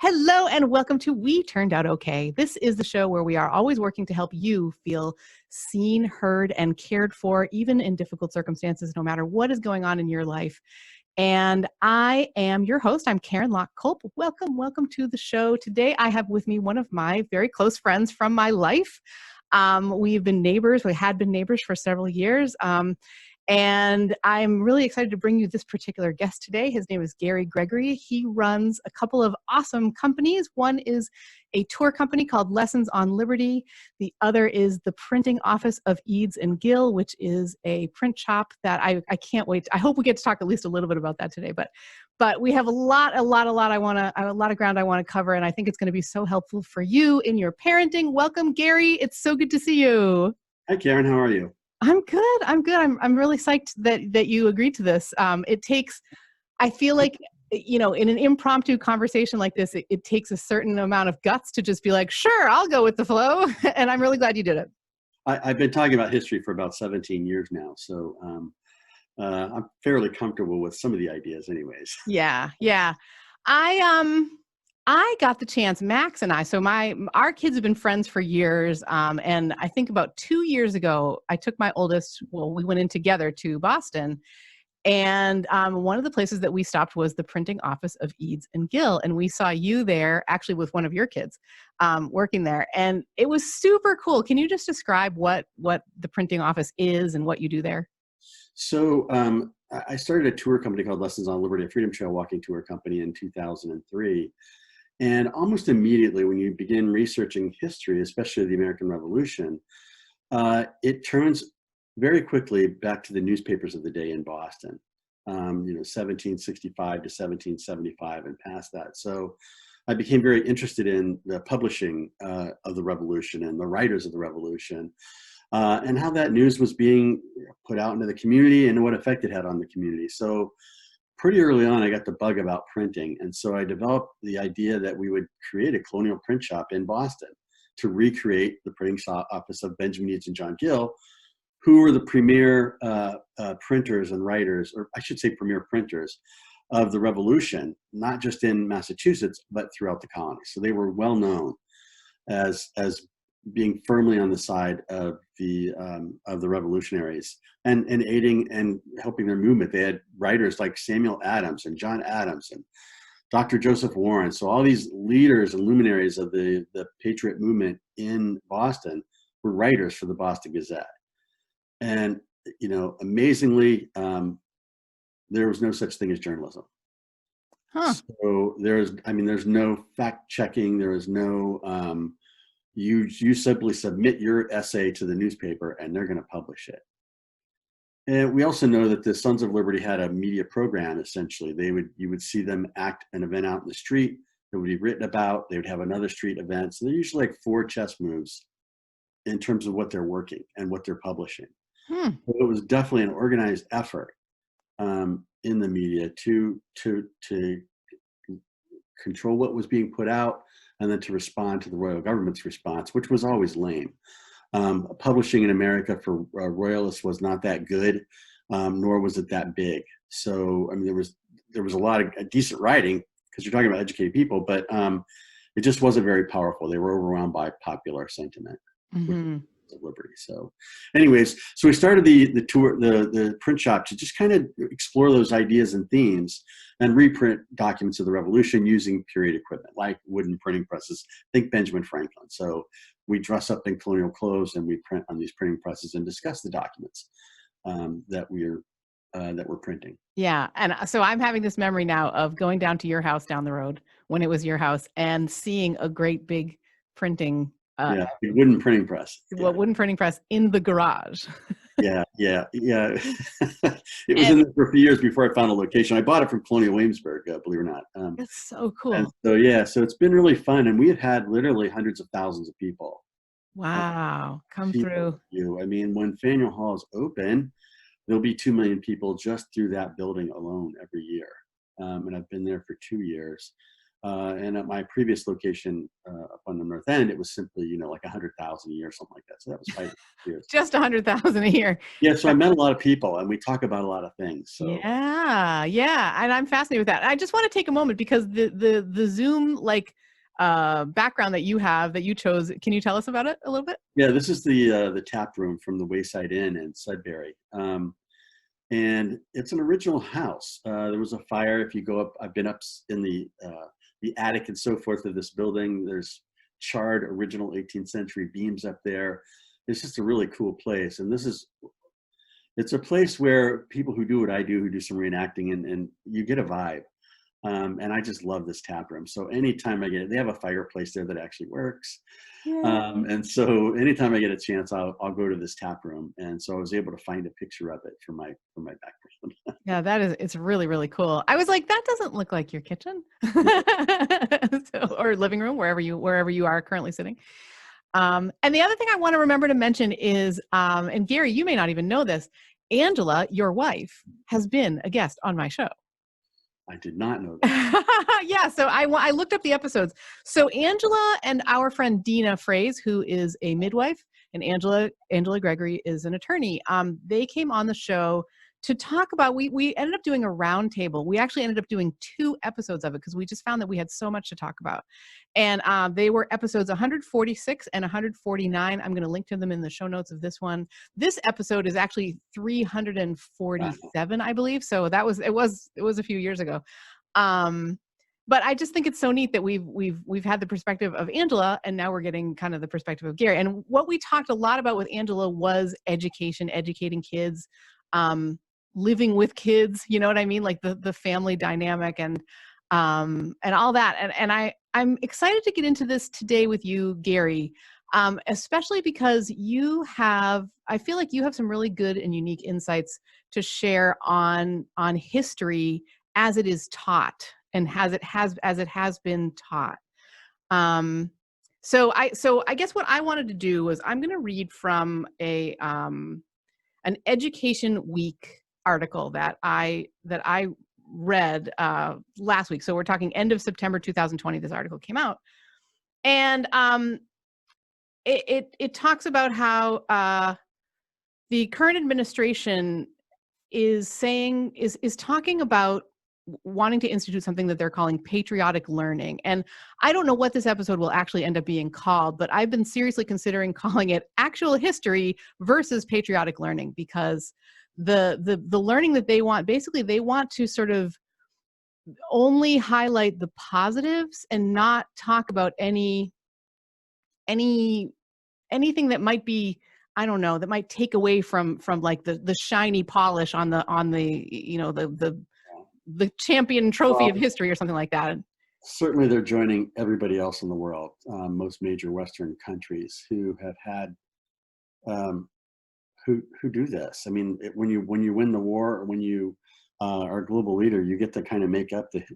Hello and welcome to We Turned Out Okay. This is the show where we are always working to help you feel seen, heard, and cared for, even in difficult circumstances, no matter what is going on in your life. And I am your host. I'm Karen Locke Kolp. Welcome to the show. Today I have with me one of my very close friends from my life. We've been neighbors. We had been neighbors for several years. And I'm really excited to bring you this particular guest today. His name is Gary Gregory. He runs a couple of awesome companies. One is a tour company called Lessons on Liberty. The other is the printing office of Eads and Gill, which is a print shop that I can't wait. I hope we get to talk at least a little bit about that today. But we have a lot of ground I want to cover, and I think it's going to be so helpful for you in your parenting. Welcome, Gary. It's so good to see you. Hi, Karen. How are you? I'm good. I'm really psyched that you agreed to this. I feel like, in an impromptu conversation like this, it takes a certain amount of guts to just be like, sure, I'll go with the flow. And I'm really glad you did it. I've been talking about history for about 17 years now. So I'm fairly comfortable with some of the ideas anyways. Yeah. I got the chance, Max and I, our kids have been friends for years. And I think about 2 years ago, I took my oldest, we went in together to Boston. And one of the places that we stopped was the printing office of Eads and Gill. And we saw you there actually with one of your kids working there. And it was super cool. Can you just describe what the printing office is and what you do there? So I started a tour company called Lessons on Liberty, a Freedom Trail walking tour company in 2003. And almost immediately when you begin researching history, especially the American Revolution, it turns very quickly back to the newspapers of the day in Boston, 1765 to 1775 and past that. So I became very interested in the publishing of the Revolution and the writers of the Revolution, and how that news was being put out into the community and what effect it had on the community. So pretty early on, I got the bug about printing. And so I developed the idea that we would create a colonial print shop in Boston to recreate the printing office of Benjamin Eads and John Gill, who were the premier printers and writers, or I should say premier printers of the Revolution, not just in Massachusetts, but throughout the colonies. So they were well known as being firmly on the side of the revolutionaries and aiding and helping their movement. They had writers like Samuel Adams and John Adams and Dr. Joseph Warren. So all these leaders and luminaries of the patriot movement in Boston were writers for the Boston Gazette. And, amazingly, there was no such thing as journalism. Huh. So there's no fact checking. There is no, you simply submit your essay to the newspaper and they're going to publish it. And we also know that the Sons of Liberty had a media program. Essentially, you would see them act an event out in the street that would be written about. They would have another street event. So they're usually like 4 chess moves in terms of what they're working and what they're publishing. So it was definitely an organized effort in the media to control what was being put out and then to respond to the royal government's response, which was always lame. Publishing in America for royalists was not that good, nor was it that big. So, there was a lot of decent writing because you're talking about educated people, but it just wasn't very powerful. They were overwhelmed by popular sentiment. Mm-hmm. Of Liberty. So anyways, so we started the tour, the print shop to just kind of explore those ideas and themes and reprint documents of the Revolution using period equipment like wooden printing presses. Think Benjamin Franklin. So we dress up in colonial clothes and we print on these printing presses and discuss the documents that we're printing. Yeah. And so I'm having this memory now of going down to your house down the road when it was your house and seeing a great big printing the wooden printing press. Wooden printing press in the garage. Yeah. It was in there for a few years before I found a location. I bought it from Colonial Williamsburg, believe it or not. It's so cool. So it's been really fun, and we have had literally hundreds of thousands of people. Wow, come through. When Faneuil Hall is open, there'll be 2 million people just through that building alone every year. And I've been there for 2 years. And at my previous location up on the North End, it was simply, you know, like 100,000 a year, something like that. So that was 5 years. Just 100,000 a year. Yeah. So I met a lot of people, and we talk about a lot of things. So Yeah, yeah, and I'm fascinated with that. I just want to take a moment because the Zoom background that you have that you chose. Can you tell us about it a little bit? yeah, this is the tap room from the Wayside Inn in Sudbury. And it's an original house. There was a fire. If you go up, I've been up in the attic and so forth of this building. There's charred original 18th century beams up there. It's just a really cool place. And it's a place where people who do what I do, who do some reenacting, and you get a vibe. And I just love this tap room. So anytime I get it, they have a fireplace there that actually works. Yeah. And so anytime I get a chance, I'll go to this tap room. And so I was able to find a picture of it for my background. Yeah, it's really, really cool. I was like, that doesn't look like your kitchen or living room, wherever you are currently sitting. And the other thing I want to remember to mention is, and Gary, you may not even know this, Angela, your wife, has been a guest on my show. I did not know that. Yeah, so I looked up the episodes. So Angela and our friend Dina Fraze, who is a midwife, and Angela Gregory is an attorney. They came on the show to talk about. We ended up doing a roundtable. We actually ended up doing 2 episodes of it because we just found that we had so much to talk about. And they were episodes 146 and 149. I'm going to link to them in the show notes of this one. This episode is actually 347, I believe. So it was a few years ago. But I just think it's so neat that we've had the perspective of Angela, and now we're getting kind of the perspective of Gary. And what we talked a lot about with Angela was education, educating kids, living with kids. You know what I mean? Like the family dynamic and all that. And I'm excited to get into this today with you, Gary, especially because I feel like you have some really good and unique insights to share on history as it is taught and as it has been taught. So I guess what I wanted to do was I'm going to read from an Education Week article that I read last week. So we're talking end of September 2020. This article came out, and it talks about how the current administration is talking about wanting to institute something that they're calling patriotic learning. And I don't know what this episode will actually end up being called, but I've been seriously considering calling it actual history versus patriotic learning, because the learning that they want, basically they want to sort of only highlight the positives and not talk about anything that might be, I don't know, that might take away from like the shiny polish on the you know, the champion trophy of history or something like that. Certainly they're joining everybody else in the world, most major Western countries who have had, who do this. I mean, when you win the war, or when you are a global leader, you get to kind of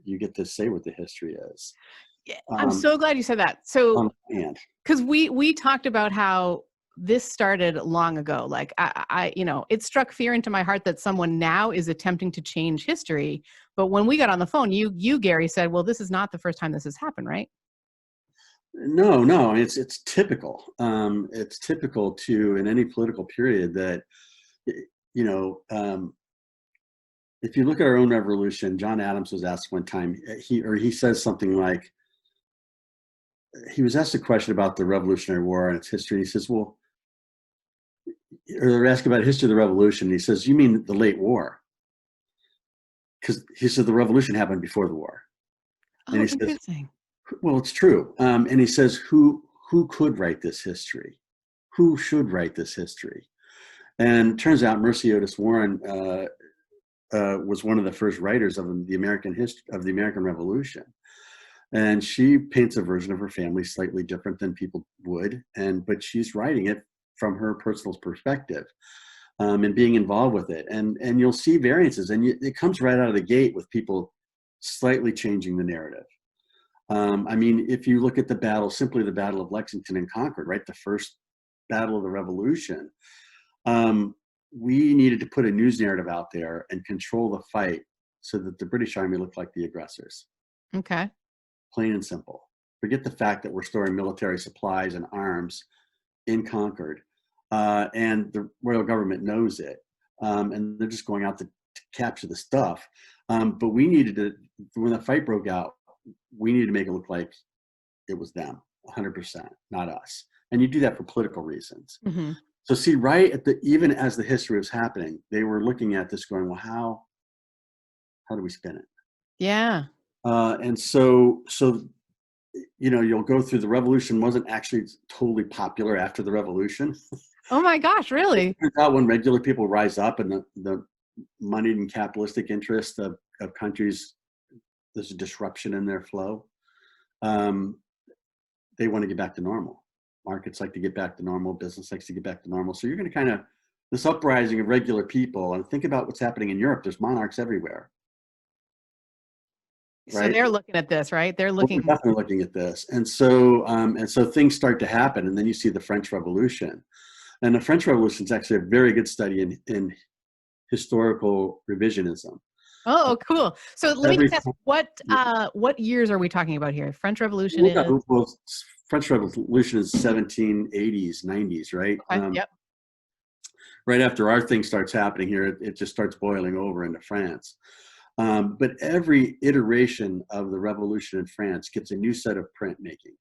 you get to say what the history is. Yeah, I'm so glad you said that. So, because we talked about how this started long ago. Like I, you know, it struck fear into my heart that someone now is attempting to change history. But when we got on the phone, you Gary said, well, this is not the first time this has happened, right? No, it's typical. It's typical in any political period that, you know, if you look at our own revolution, John Adams was asked one time, he says something like, he was asked a question about the Revolutionary War and its history. And he says, well, or they're asking about the history of the revolution. And he says, you mean the late war? Because he said the revolution happened before the war. And he says, well, it's true. And he says, who could write this history? Who should write this history? And it turns out Mercy Otis Warren was one of the first writers of the American history of the American Revolution. And she paints a version of her family slightly different than people would, but she's writing it from her personal perspective, and being involved with it. And you'll see variances, and it comes right out of the gate with people slightly changing the narrative. I mean, if you look at the Battle of Lexington and Concord, right, the first battle of the Revolution, we needed to put a news narrative out there and control the fight so that the British Army looked like the aggressors. Okay. plain and simple. Forget the fact that we're storing military supplies and arms in Concord, and the royal government knows it, and they're just going out to capture the stuff. But we needed to, when the fight broke out, we needed to make it look like it was them, 100%, not us. And you do that for political reasons. Mm-hmm. So see, right at the, even as the history was happening, they were looking at this going, well, how do we spin it? Yeah. And so, you know, you'll go through, the revolution wasn't actually totally popular after the revolution. Oh my gosh, really? It turns out when regular people rise up and the moneyed and capitalistic interests of countries, there's a disruption in their flow. They want to get back to normal. Markets like to get back to normal. Business likes to get back to normal. So you're going to kind of, this uprising of regular people, and think about what's happening in Europe. There's monarchs everywhere. So Right? they're looking at this, right? They're looking. We're definitely looking at this. And so things start to happen. And then you see the French Revolution. And the French Revolution is actually a very good study in historical revisionism. Oh, cool. So let me just ask, what years are we talking about here? French Revolution is? Well, French Revolution is 1780s, 90s, right? Okay, yep. Right after our thing starts happening here, it just starts boiling over into France. But every iteration of the revolution in France gets a new set of print making,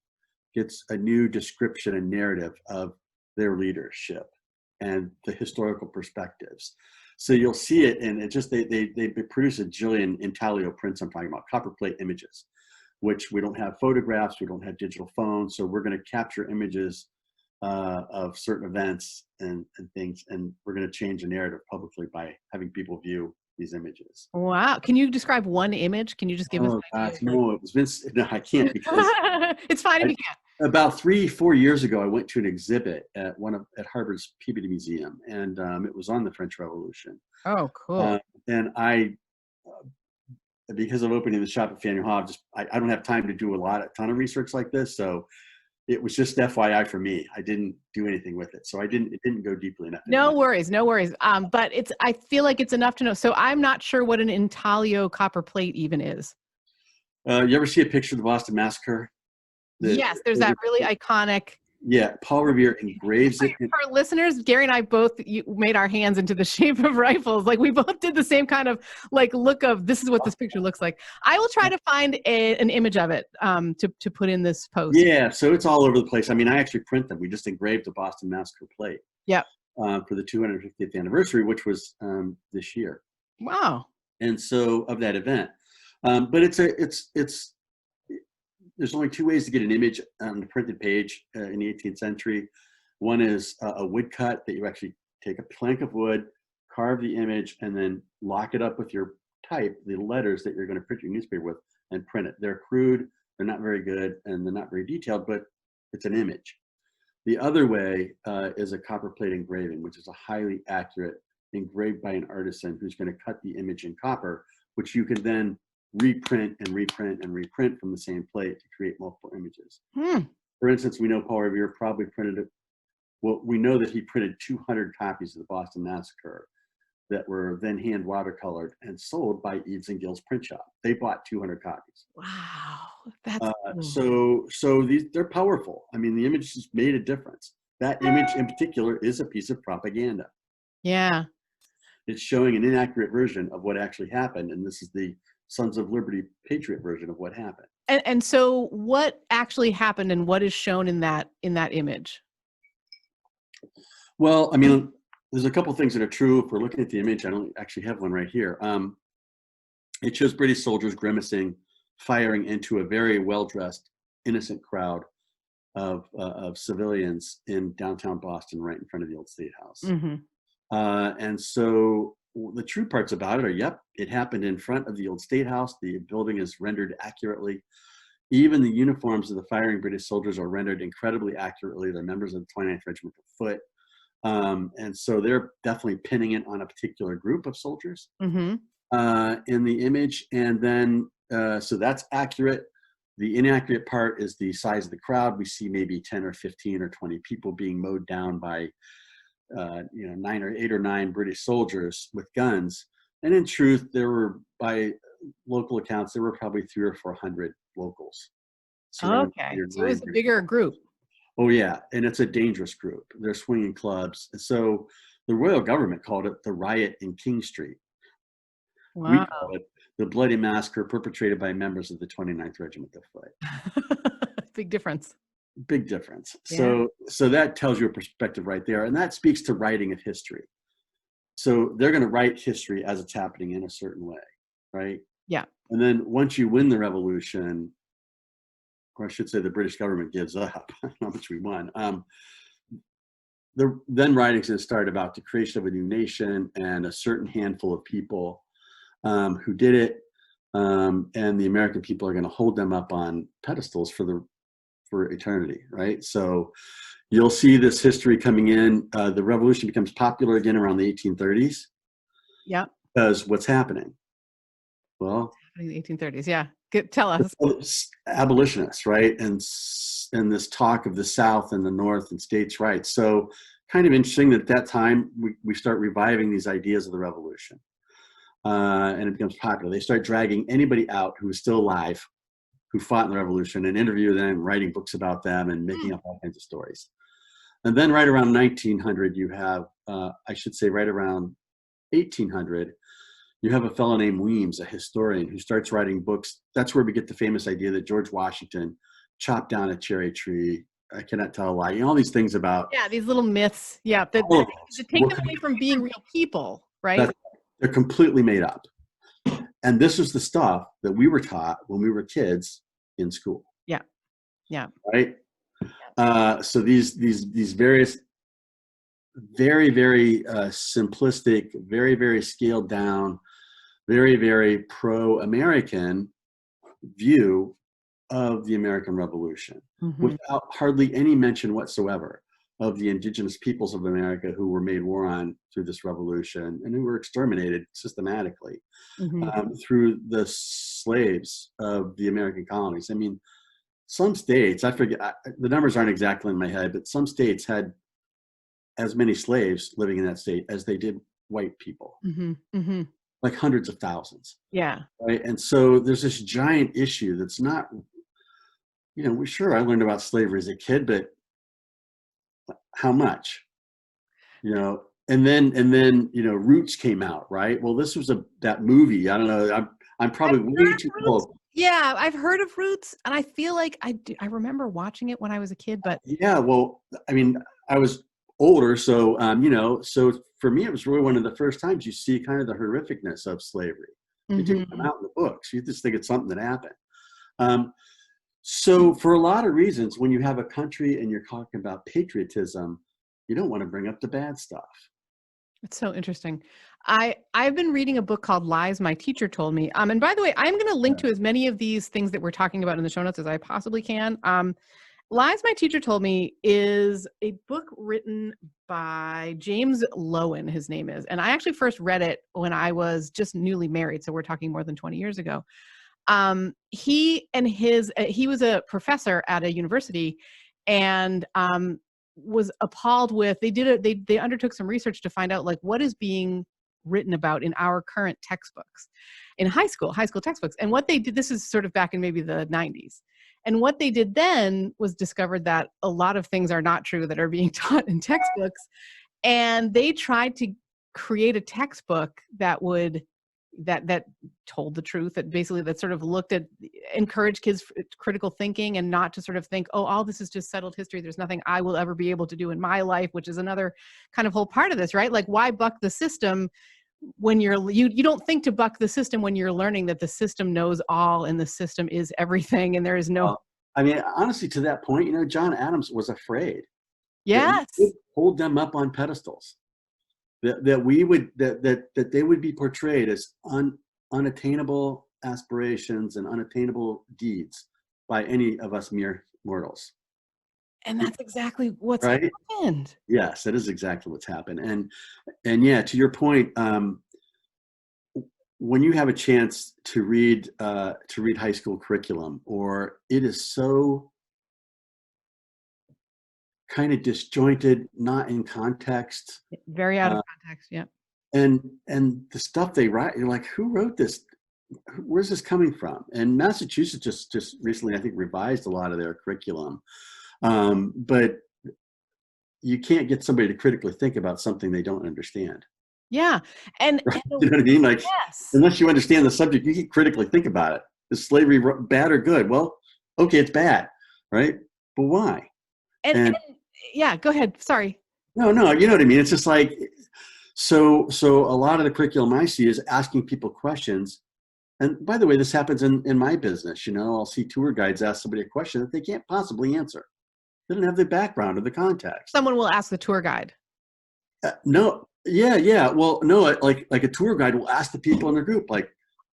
gets a new description and narrative of their leadership and the historical perspectives. So you'll see it, and it just, they produce a jillion intaglio prints. I'm talking about copperplate images, which we don't have photographs, we don't have digital phones, so we're going to capture images of certain events and things, and we're going to change the narrative publicly by having people view these images. Wow. Can you describe one image? Can you just give us an idea? Gosh, no, it was Vince. No, I can't, because it's fine if you can't. About 3-4 years ago, I went to an exhibit at Harvard's Peabody Museum, and it was on the French Revolution. Oh, cool. And I, because of opening the shop at Faneuil Hall, I don't have time to do a ton of research like this, so it was just FYI for me. I didn't do anything with it, so it didn't go deeply enough. No worries. But I feel like it's enough to know. So I'm not sure what an intaglio copper plate even is. You ever see a picture of the Boston Massacre? Yes, there's that really iconic. Yeah, Paul Revere engraves it. For listeners, Gary and I both made our hands into the shape of rifles. Like, we both did the same kind of like look of, this is what this picture looks like. I will try to find an image of it to put in this post. Yeah, so it's all over the place. I mean, I actually print them. We just engraved the Boston Massacre plate. Yep. For the 250th anniversary, which was this year. Wow. And so of that event, but there's only two ways to get an image on the printed page in the 18th century. One is a woodcut, that you actually take a plank of wood, carve the image, and then lock it up with your type, the letters that you're going to print your newspaper with, and print it. They're crude, they're not very good, and they're not very detailed, but it's an image. The other way is a copper plate engraving, which is a highly accurate, engraved by an artisan who's going to cut the image in copper, which you can then reprint and reprint and reprint from the same plate to create multiple images. For instance, we know Paul Revere probably printed it. Well, we know that he printed 200 copies of the Boston Massacre that were then hand watercolored and sold by Eves and Gill's print shop. They bought 200 copies. Wow, that's cool. So they're powerful. I mean, the image just made a difference. That image in particular is a piece of propaganda. Yeah. It's showing an inaccurate version of what actually happened, and this is the Sons of Liberty patriot version of what happened. And so what actually happened, and what is shown in that image? Well, I mean, there's a couple things that are true. If we're looking at the image, I don't actually have one right here. It shows British soldiers grimacing, firing into a very well-dressed, innocent crowd of civilians in downtown Boston, right in front of the old State House. Mm-hmm. And so the true parts about it are, yep, it happened in front of the old State House. The building is rendered accurately. Even the uniforms of the firing British soldiers are rendered incredibly accurately. They're members of the 29th Regiment of Foot. And so they're definitely pinning it on a particular group of soldiers in the image. And then, so that's accurate. The inaccurate part is the size of the crowd. We see maybe 10 or 15 or 20 people being mowed down by 8 or 9 British soldiers with guns. And in truth, there were, by local accounts, there were probably 300 or 400 locals surrounded Okay. your So it was nine a grade. bigger group. Oh yeah, and it's a dangerous group. They're swinging clubs. So the royal government called it the riot in King Street. We Wow. call it the bloody massacre perpetrated by members of the 29th Regiment of Foot. Big difference. Big difference. Yeah. So that tells you a perspective right there, and that speaks to writing of history. So they're going to write history as it's happening in a certain way, right? Yeah. And then once you win the revolution, or I should say the British government gives up how much we won. Then writing's going to start about the creation of a new nation and a certain handful of people who did it, and the American people are going to hold them up on pedestals for eternity, right? So you'll see this history coming in. The revolution becomes popular again around the 1830s. Yeah. Because what's happening? Well, In the 1830s. Yeah. Tell us. Abolitionists, right? And this talk of the South and the North and states' rights. So kind of interesting that at that time we start reviving these ideas of the revolution. And it becomes popular. They start dragging anybody out who is still alive, who fought in the revolution, and interview them, writing books about them, and making up all kinds of stories. And then right around 1900, you have, I should say right around 1800, you have a fellow named Weems, a historian, who starts writing books. That's where we get the famous idea that George Washington chopped down a cherry tree. I cannot tell a lie. You know, all these things about. Yeah, these little myths. Yeah, that take them away from being real people, right? They're completely made up. And this is the stuff that we were taught when we were kids in school. Yeah. Yeah. Right. So these various very, very simplistic, very, very scaled down, very, very pro-American view of the American Revolution, without hardly any mention whatsoever of the indigenous peoples of America who were made war on through this revolution and who were exterminated systematically through the slaves of the American colonies. I mean, some states, I forget, the numbers aren't exactly in my head, but some states had as many slaves living in that state as they did white people, like hundreds of thousands. Yeah. Right. And so there's this giant issue that's not, you know, sure, I learned about slavery as a kid, but how much, you know? And then, you know, Roots came out, right? Well, this was that movie. I don't know. I'm probably way too old. Yeah, I've heard of Roots, and I feel like I remember watching it when I was a kid, but yeah, well, I mean, I was older, so you know, so for me, it was really one of the first times you see kind of the horrificness of slavery. It didn't come out in the books. You just think it's something that happened. So for a lot of reasons, when you have a country and you're talking about patriotism, you don't want to bring up the bad stuff. It's so interesting. I've been reading a book called Lies My Teacher Told Me. And by the way, I'm going to link to as many of these things that we're talking about in the show notes as I possibly can. Lies My Teacher Told Me is a book written by James Lowen, his name is. And I actually first read it when I was just newly married. So we're talking more than 20 years ago. He was a professor at a university, and was appalled with, they undertook some research to find out like what is being written about in our current textbooks in high school textbooks. And what they did, this is sort of back in maybe the 90s. And what they did then was discovered that a lot of things are not true that are being taught in textbooks. And they tried to create a textbook that told the truth, that basically that sort of encouraged kids critical thinking, and not to sort of think, oh, all this is just settled history. There's nothing I will ever be able to do in my life, which is another kind of whole part of this, right? Like, why buck the system when you don't think to buck the system when you're learning that the system knows all and the system is everything and there is no. I mean, honestly, to that point, you know, John Adams was afraid. Yes. That we would hold them up on pedestals. That they would be portrayed as unattainable aspirations and unattainable deeds by any of us mere mortals. And that's exactly what's right? happened. Yes, that is exactly what's happened. And yeah, to your point, when you have a chance to read high school curriculum, or it is so kind of disjointed, not in context, Very out of context. Yeah. and the stuff they write, you're like, who wrote this? where's this coming from? And Massachusetts just recently, I think, revised a lot of their curriculum. But you can't get somebody to critically think about something they don't understand. Yeah. And, Right? You know what I mean? Like, yes. unless you understand the subject, you can critically think about it. Is slavery bad or good? Well, okay, it's bad, right? But why? And yeah, go ahead. Sorry. No, you know what I mean? It's just like, so a lot of the curriculum I see is asking people questions. And by the way, this happens in my business. You know, I'll see tour guides ask somebody a question that they can't possibly answer. They don't have the background or the context. Someone will ask the tour guide. No, yeah. Well, no, like a tour guide will ask the people in the group, like,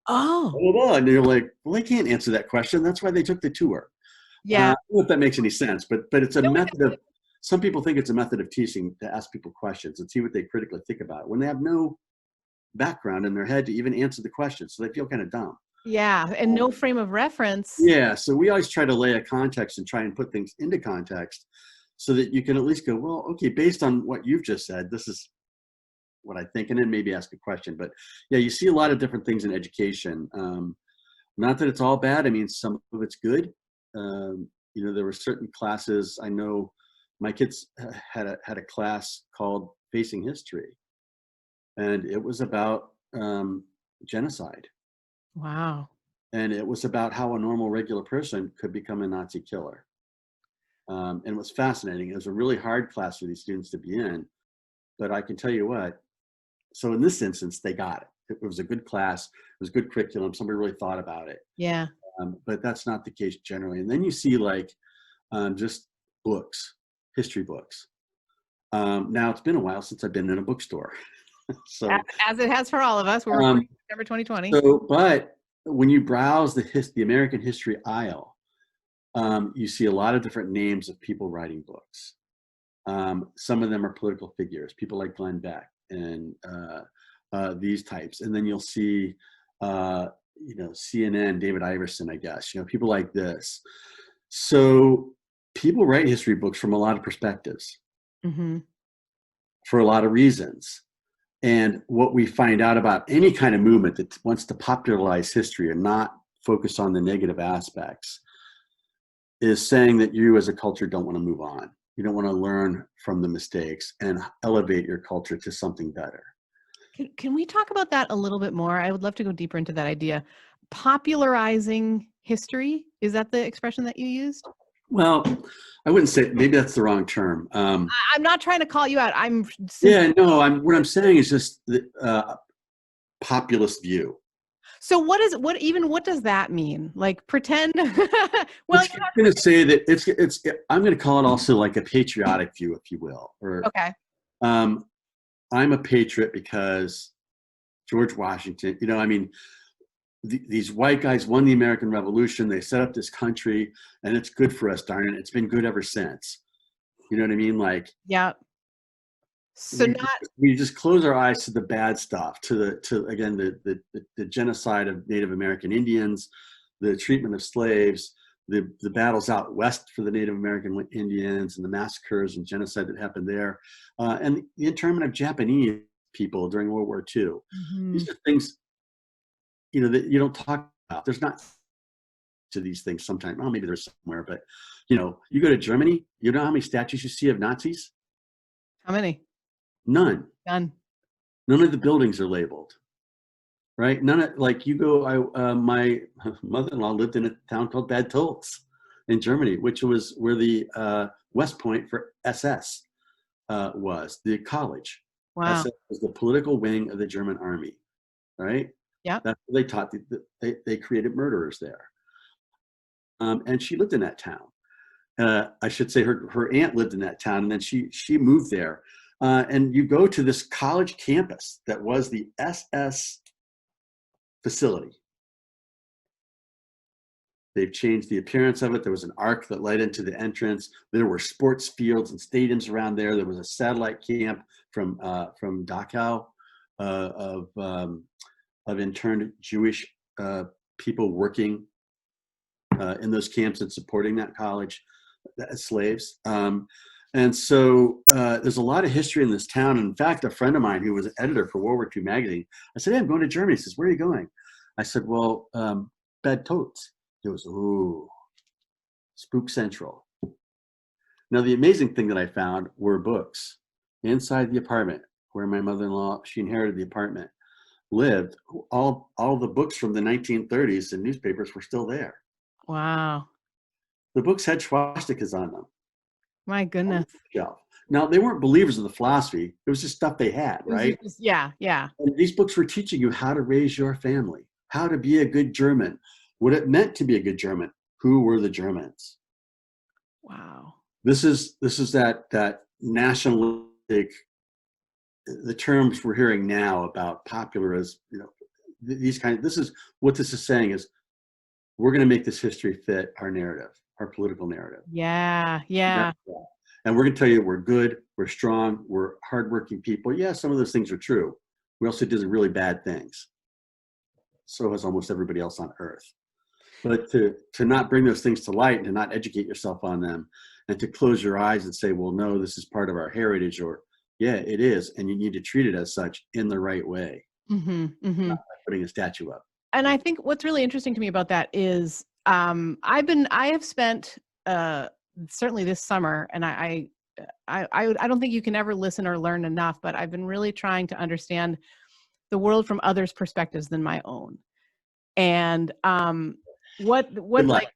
oh, blah, blah, blah. And they're like, well, they can't answer that question. That's why they took the tour. Yeah. I don't know if that makes any sense, but it's a method of, some people think it's a method of teaching to ask people questions and see what they critically think about it when they have no background in their head to even answer the question. So they feel kind of dumb. Yeah. And no frame of reference. Yeah. So we always try to lay a context and try and put things into context so that you can at least go, well, okay, based on what you've just said, this is what I think, and then maybe ask a question. But yeah, you see a lot of different things in education. Not that it's all bad. I mean, some of it's good. You know, there were certain classes. I know my kids had a class called Facing History, and it was about genocide. Wow. And it was about how a normal, regular person could become a Nazi killer. And it was fascinating. It was a really hard class for these students to be in, but I can tell you what. So in this instance, they got it. It was a good class. It was good curriculum. Somebody really thought about it. Yeah. But that's not the case generally. And then you see like just books, history books. Now it's been a while since I've been in a bookstore. So as it has for all of us, we're recording December 2020. So, but when you browse the American history aisle, you see a lot of different names of people writing books. Some of them are political figures, people like Glenn Beck and these types. And then you'll see, you know, CNN, David Iverson, I guess, you know, people like this. So people write history books from a lot of perspectives, for a lot of reasons. And what we find out about any kind of movement that wants to popularize history and not focus on the negative aspects is saying that you as a culture don't want to move on. You don't want to learn from the mistakes and elevate your culture to something better. Can we talk about that a little bit more? I would love to go deeper into that idea. Popularizing history, is that the expression that you used? Well, I wouldn't say, maybe that's the wrong term. I'm not trying to call you out. What I'm saying is just the populist view. So what does that mean? Like pretend? Well, I'm going to say that I'm going to call it also like a patriotic view, if you will. Or, okay. I'm a patriot because George Washington, you know, I mean, these white guys won the American Revolution. They set up this country, and it's good for us, darn it. It's been good ever since. You know what I mean? Like, yeah. So we just close our eyes to the bad stuff, to the genocide of Native American Indians, the treatment of slaves, the battles out west for the Native American Indians, and the massacres and genocide that happened there, and the internment of Japanese people during World War II. These are things, you know, that you don't talk about. There's not to these things sometimes. Well, maybe there's somewhere, but you know, you go to Germany, you know how many statues you see of Nazis? How many? None. None of the buildings are labeled, right? None of, like, you go, my mother-in-law lived in a town called Bad Tölz in Germany, which was where the West Point for SS was, the college. Wow. SS was the political wing of the German army, right? Yeah. That's what they taught. They created murderers there. And she lived in that town. I should say her aunt lived in that town, and then she moved there. And you go to this college campus that was the SS facility. They've changed the appearance of it. There was an arc that led into the entrance. There were sports fields and stadiums around there. There was a satellite camp from Dachau of interned Jewish people working in those camps and supporting that college as slaves. And so there's a lot of history in this town. And in fact, a friend of mine who was an editor for World War II magazine, I said, hey, I'm going to Germany. He says, where are you going? I said, well, bed totes. He goes, ooh, spook central. Now, the amazing thing that I found were books inside the apartment where my mother-in-law, she inherited the apartment, lived. All the books from the 1930s and newspapers were still there. Wow. The books had swastikas on them. My goodness. Shelf. Now, they weren't believers of the philosophy. It was just stuff they had, right? Yeah, yeah. And these books were teaching you how to raise your family, how to be a good German, what it meant to be a good German, who were the Germans. Wow. This is that nationalistic, the terms we're hearing now about popular as, these kind of, this is what this is saying is we're going to make this history fit our narrative, our political narrative. Yeah, yeah. And we're going to tell you we're good, we're strong, we're hardworking people. Yeah, some of those things are true. We also did really bad things. So has almost everybody else on earth. But to not bring those things to light and to not educate yourself on them and to close your eyes and say, well, no, this is part of our heritage, or yeah, it is. And you need to treat it as such in the right way. Mm-hmm, mm-hmm. Not by putting a statue up. And I think what's really interesting to me about that is I have spent certainly this summer, and I don't think you can ever listen or learn enough, but I've been really trying to understand the world from others' perspectives than my own. And what like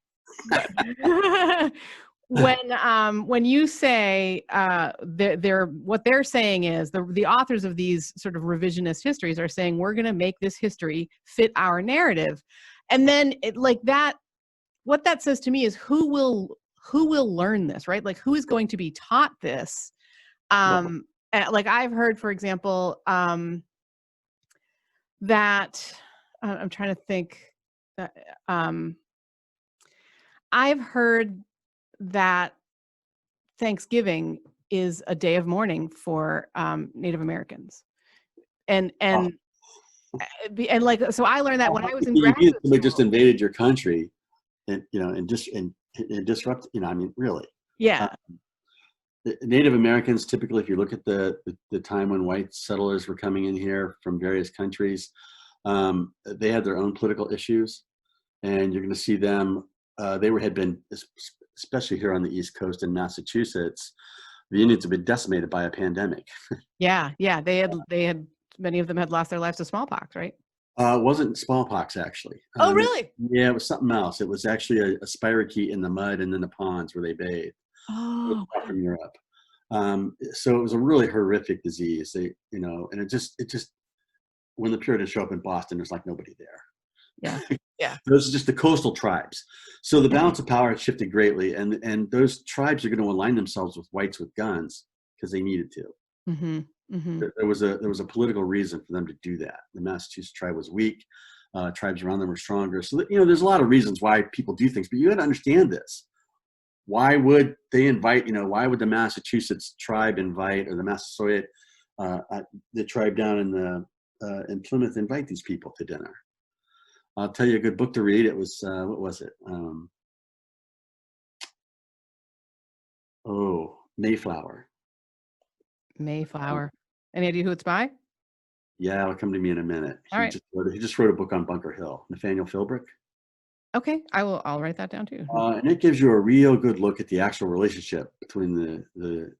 when you say they're what they're saying is the authors of these sort of revisionist histories are saying we're going to make this history fit our narrative, and then what that says to me is who will learn this, right? Like who is going to be taught this? Like I've heard, for example, that I'm trying to think. I've heard that Thanksgiving is a day of mourning for Native Americans, and like so I learned that when I was in graduate school. Somebody just invaded your country, and disrupt. Really. Yeah. Native Americans typically, if you look at the time when white settlers were coming in here from various countries, they had their own political issues, and you're going to see them. Had been, especially here on the East Coast in Massachusetts, the Indians have been decimated by a pandemic. Yeah. They had many of them had lost their lives to smallpox, right? It wasn't smallpox, actually. Oh, really? Yeah, it was something else. It was actually a spirochete in the mud and in the ponds where they bathed. Oh, from Europe. So it was a really horrific disease. And it just when the Puritans show up in Boston, there's like nobody there. Yeah. Yeah. Those are just the coastal tribes. So the balance of power had shifted greatly, and those tribes are going to align themselves with whites with guns because they needed to. Mm-hmm. Mm-hmm. There was a political reason for them to do that. The Massachusetts tribe was weak. Tribes around them were stronger. So there's a lot of reasons why people do things, but you got to understand this. Why would they invite? Why would the Massachusetts tribe invite, or the Massasoit, the tribe down in Plymouth, invite these people to dinner? I'll tell you a good book to read. It was what was it? Mayflower. Mayflower. Any idea who it's by? Yeah, it'll come to me in a minute. All right. He just wrote a book on Bunker Hill. Nathaniel Philbrick. Okay, I'll write that down too. And it gives you a real good look at the actual relationship between the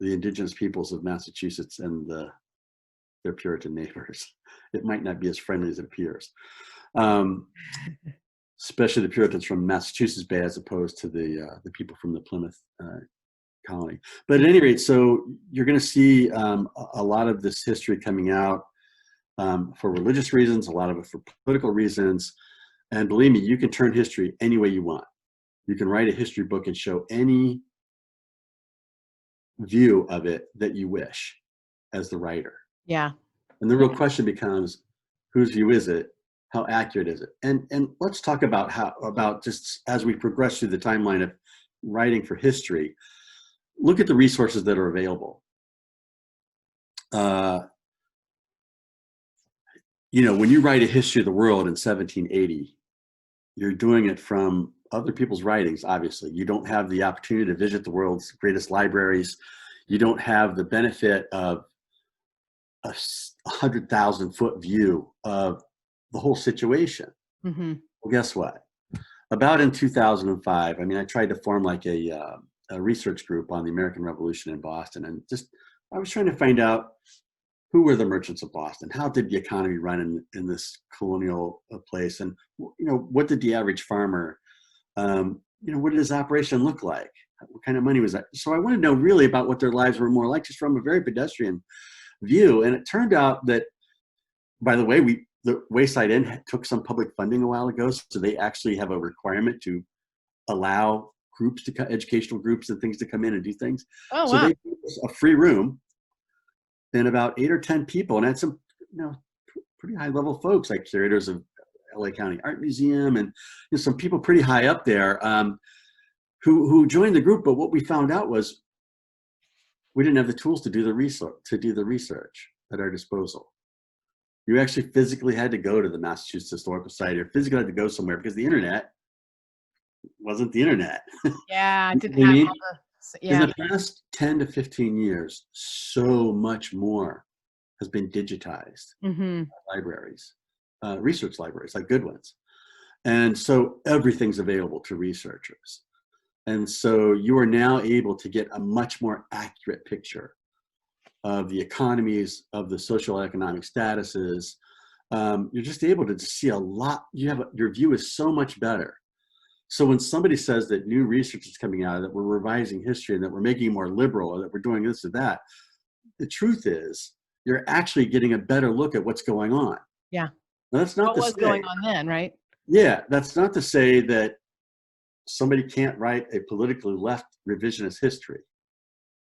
indigenous peoples of Massachusetts and their Puritan neighbors. It might not be as friendly as it appears, especially the Puritans from Massachusetts Bay as opposed to the people from the Plymouth colony. But at any rate, so you're going to see a lot of this history coming out for religious reasons, a lot of it for political reasons. And believe me, you can turn history any way you want. You can write a history book and show any view of it that you wish as the writer. Yeah. And the real question becomes, whose view is it? How accurate is it? And let's talk about just as we progress through the timeline of writing for history, look at the resources that are available. When you write a history of the world in 1780, you're doing it from other people's writings, obviously. You don't have the opportunity to visit the world's greatest libraries. You don't have the benefit of a 100,000-foot view of the whole situation. Mm-hmm. Well, guess what? About in 2005, I mean, I tried to form like a research group on the American Revolution in Boston, and I was trying to find out who were the merchants of Boston, how did the economy run in this colonial place, and what did the average farmer, what did his operation look like? What kind of money was that? So I wanted to know really about what their lives were more like, just from a very pedestrian view. And it turned out that, by the way, the Wayside Inn took some public funding a while ago, so they actually have a requirement to allow groups educational groups and things to come in and do things. Oh, so wow. they gave us a free room and about 8 or 10 people, and had some pretty high level folks like curators of LA County Art Museum and some people pretty high up there who joined the group. But what we found out was we didn't have the tools to do the research at our disposal. You actually physically had to go to the Massachusetts Historical Society, or physically had to go somewhere, because the internet wasn't the internet. Yeah, it didn't You know what I have mean? all the, yeah. In the past 10 to 15 years, so much more has been digitized. Mm-hmm. Libraries, research libraries, like good ones. And so everything's available to researchers. And so you are now able to get a much more accurate picture of the economies, of the social economic statuses. You're just able to see a lot. Your view is so much better. So when somebody says that new research is coming out, that we're revising history, and that we're making it more liberal, or that we're doing this or that, the truth is you're actually getting a better look at what's going on. Yeah. Now, that's not What was going on then, right? Yeah, that's not to say that somebody can't write a politically left revisionist history.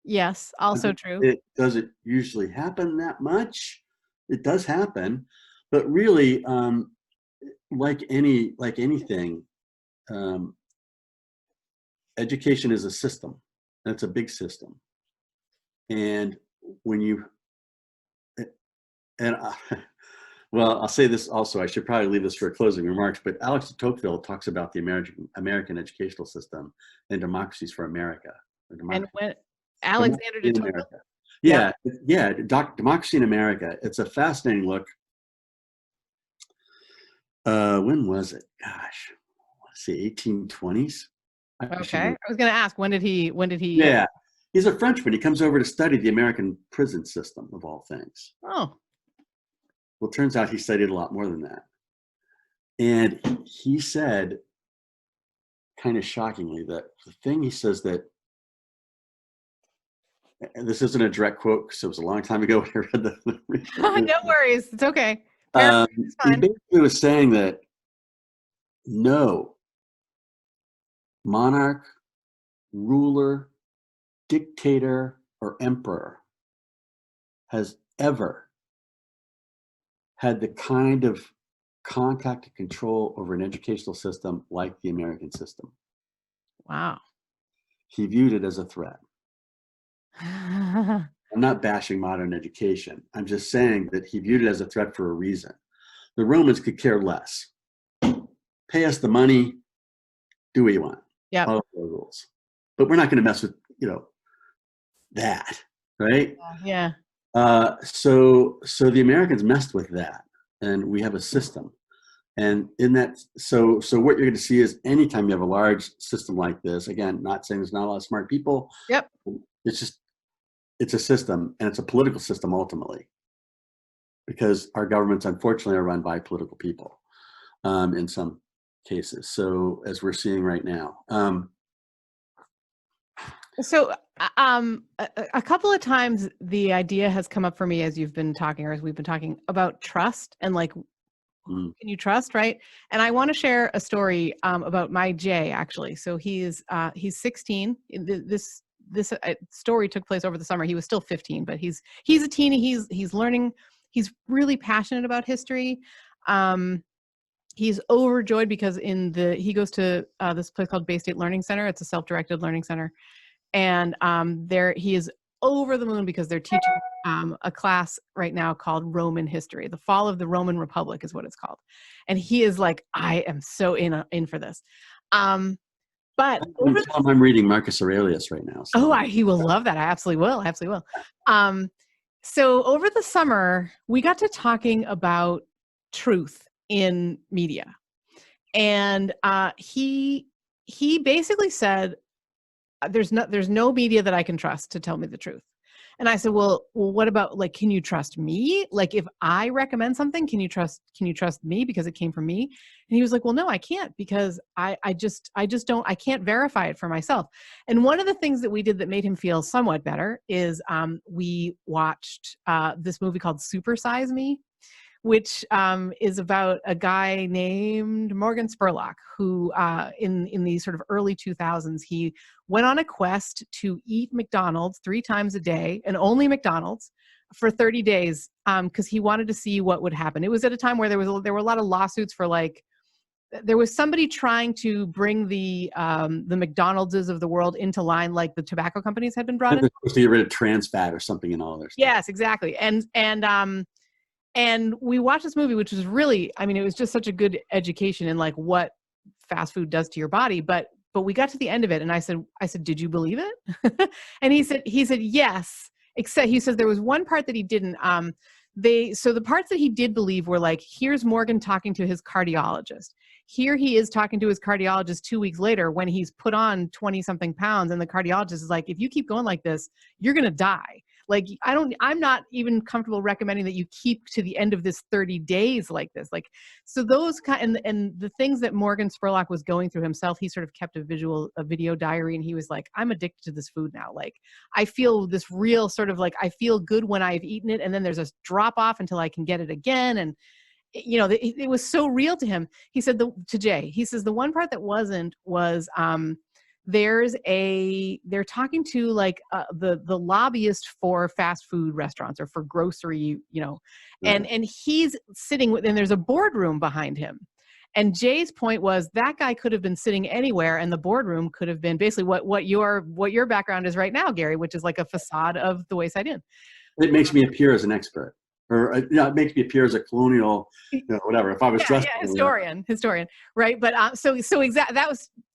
Yes, also true. It doesn't usually happen that much. It does happen, but really, like anything, education is a system. And it's a big system. And when you, and well, I'll say this also, I should probably leave this for closing remarks, but Alex de Tocqueville talks about the American educational system and democracies for America. And when Alexander de Tocqueville? America. Yeah, Democracy in America. It's a fascinating look. When was it? Gosh, let's see, 1820s. Okay, I was going to ask, when did he? Yeah, he's a Frenchman. He comes over to study the American prison system, of all things. Oh. Well, it turns out he studied a lot more than that. And he said, kind of shockingly, that the thing he says that, and this isn't a direct quote because it was a long time ago when I read the No worries, it's okay. He basically was saying that no monarch, ruler, dictator, or emperor has ever had the kind of contact and control over an educational system like the American system. Wow. He viewed it as a threat. I'm not bashing modern education. I'm just saying that he viewed it as a threat for a reason. The Romans could care less. Pay us the money, do what you want. Yeah. Follow the rules. But we're not going to mess with, that, right? Yeah. So the Americans messed with that, and we have a system. And in that, so what you're going to see is anytime you have a large system like this, again, not saying there's not a lot of smart people. Yep. It's a system, and it's a political system ultimately, because our governments unfortunately are run by political people in some cases. So as we're seeing right now. So a couple of times the idea has come up for me as you've been talking, or as we've been talking about trust and like, can you trust, right? And I want to share a story about my Jay, actually. So he's 16. This story took place over the summer. He was still 15, but he's a teenie. He's learning. He's really passionate about history. He's overjoyed because he goes to this place called Bay State Learning Center. It's a self-directed learning center. And he is over the moon because they're teaching a class right now called Roman History. The Fall of the Roman Republic is what it's called. And he is like, I am so in for this. But I'm reading Marcus Aurelius right now. So. He will love that. I absolutely will. So over the summer, we got to talking about truth in media. And he basically said, there's no media that I can trust to tell me the truth. And I said, well, what about, like, can you trust me? Like, if I recommend something, can you trust me because it came from me? And he was like, well, no, I can't, because I just don't, I can't verify it for myself. And one of the things that we did that made him feel somewhat better is we watched this movie called Super Size Me, which is about a guy named Morgan Spurlock, who in the sort of early 2000s, he went on a quest to eat McDonald's 3 times a day, and only McDonald's, for 30 days because he wanted to see what would happen. It was at a time where there were a lot of lawsuits for, like, there was somebody trying to bring the McDonald's of the world into line, like the tobacco companies had been brought in. They're supposed to get rid of trans fat or something in all their stuff. Yes, exactly. And we watched this movie, which was really, I mean, it was just such a good education in, like, what fast food does to your body. But we got to the end of it, and I said, did you believe it? And he said, yes. Except he says there was one part that he didn't. So the parts that he did believe were, like, here's Morgan talking to his cardiologist. Here he is talking to his cardiologist 2 weeks later when he's put on 20 something pounds, and the cardiologist is like, if you keep going like this, you're going to die. Like, I'm not even comfortable recommending that you keep to the end of this 30 days like this. Like, so those and the things that Morgan Spurlock was going through himself, he sort of kept a video diary, and he was like, I'm addicted to this food now. Like, I feel this real sort of, like, I feel good when I've eaten it, and then there's a drop off until I can get it again. And, you know, it was so real to him. He said to Jay, he says, the one part that wasn't was, they're talking to, like, the lobbyist for fast food restaurants or for grocery, you know, and he's sitting with, and there's a boardroom behind him. And Jay's point was that guy could have been sitting anywhere, and the boardroom could have been basically what your background is right now, Gary, which is like a facade of the Wayside Inn. It makes me appear as an expert. Or it makes me appear as a colonial, whatever. If I was dressed, historian, right? But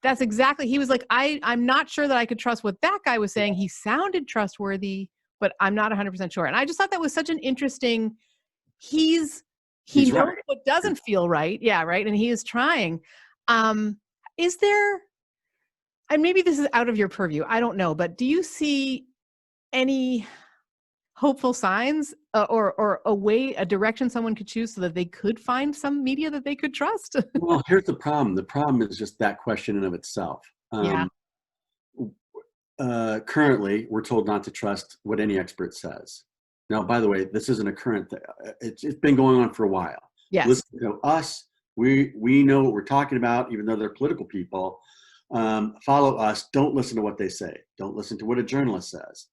that's exactly. He was like, I'm not sure that I could trust what that guy was saying. He sounded trustworthy, but I'm not 100% sure. And I just thought that was such an interesting. He knows right. What doesn't feel right, yeah, right, and he is trying. Is there? And maybe this is out of your purview. I don't know, but do you see any hopeful signs or a direction someone could choose so that they could find some media that they could trust? Well, here's the problem. The problem is just that question in of itself. Currently, we're told not to trust what any expert says. Now, by the way, this isn't a current thing. It's been going on for a while. Yes. Listen to us. We know what we're talking about, even though they're political people. Follow us. Don't listen to what they say. Don't listen to what a journalist says.